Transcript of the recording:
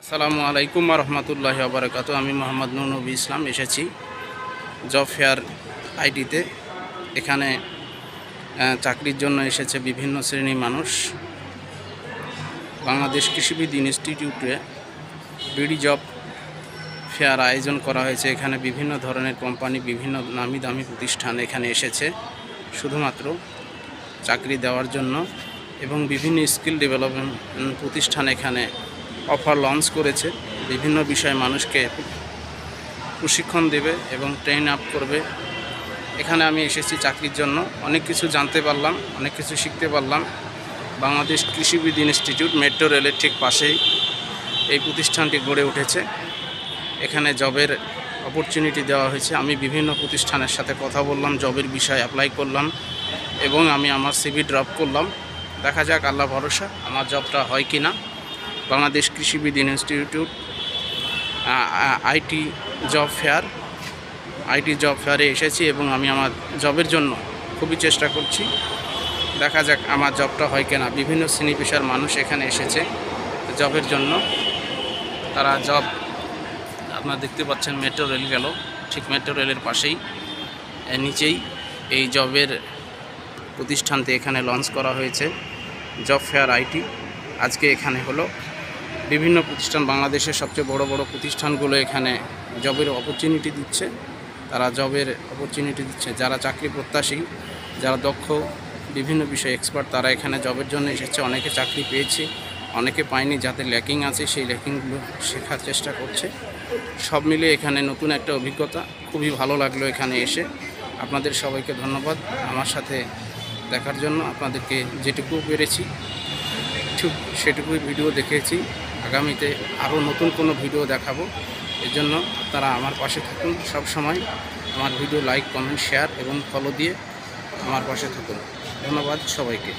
আসসালামু আলাইকুম রহমতুল্লাহি ওয়া বারাকাতুহু। আমি মোহাম্মদ নূর নবী ইসলাম এসেছি জব ফেয়ার আইডিতে। এখানে চাকরির জন্য এসেছে বিভিন্ন শ্রেণীর মানুষ। বাংলাদেশ কৃষিবিদ ইনস্টিটিউটে বিডি জব ফেয়ার আয়োজন করা হয়েছে। এখানে বিভিন্ন ধরনের কোম্পানি, বিভিন্ন নামি দামি প্রতিষ্ঠান এখানে এসেছে শুধুমাত্র চাকরি দেওয়ার জন্য, এবং বিভিন্ন স্কিল ডেভেলপমেন্ট প্রতিষ্ঠান এখানে অফার লঞ্চ করেছে। বিভিন্ন বিষয়ে মানুষকে প্রশিক্ষণ দেবে এবং ট্রেন আপ করবে। এখানে আমি এসেছি চাকরির জন্য, অনেক কিছু জানতে পারলাম, অনেক কিছু শিখতে পারলাম। বাংলাদেশ কৃষিবিদ ইনস্টিটিউট মেট্রো রেলের ঠিক পাশেই এই প্রতিষ্ঠানটি গড়ে উঠেছে। এখানে জবের অপরচুনিটি দেওয়া হয়েছে। আমি বিভিন্ন প্রতিষ্ঠানের সাথে কথা বললাম, জবের বিষয়ে অ্যাপ্লাই করলাম এবং আমি আমার সিভি ড্রপ করলাম। দেখা যাক, আল্লাহ ভরসা আমার জবটা হয় কি না। বাংলাদেশ কৃষিবিদ ইনস্টিটিউট আইটি জব ফেয়ারে এসেছি এবং আমি আমার জবের জন্য খুবই চেষ্টা করছি। দেখা যাক আমার জবটা হয় কিনা। বিভিন্ন শ্রেণী পেশার মানুষ এখানে এসেছে জবের জন্য। তারা জব, আপনারা দেখতে পাচ্ছেন মেট্রো রেল গেল, ঠিক মেট্রো রেলের পাশেই নিচেই এই জবের প্রতিষ্ঠানটি এখানে লঞ্চ করা হয়েছে, জব ফেয়ার আইটি। আজকে এখানে হলো বিভিন্ন প্রতিষ্ঠান, বাংলাদেশের সবচেয়ে বড় বড় প্রতিষ্ঠানগুলো এখানে জবের অপরচুনিটি দিচ্ছে। তারা জবের অপরচুনিটি দিচ্ছে যারা চাকরি প্রত্যাশী, যারা দক্ষ, বিভিন্ন বিষয়ে এক্সপার্ট, তারা এখানে জবের জন্য এসেছে। অনেকে চাকরি পেয়েছে, অনেকে পায়নি, যাদের ল্যাকিং আছে সেই ল্যাকিংগুলো শেখার চেষ্টা করছে। সব মিলিয়ে এখানে নতুন একটা অভিজ্ঞতা, খুবই ভালো লাগলো এখানে এসে। আপনাদের সবাইকে ধন্যবাদ আমার সাথে দেখার জন্য। আপনাদেরকে যেটুকু পেরেছি ঠিক সেটুকুই ভিডিও দেখেছি। আগামীতে আরও নতুন কোনো ভিডিও দেখাবো। এর জন্য আপনারা আমার পাশে থাকুন, সব সময় আমার ভিডিও লাইক, কমেন্ট, শেয়ার এবং ফলো দিয়ে আমার পাশে থাকুন। ধন্যবাদ সবাইকে।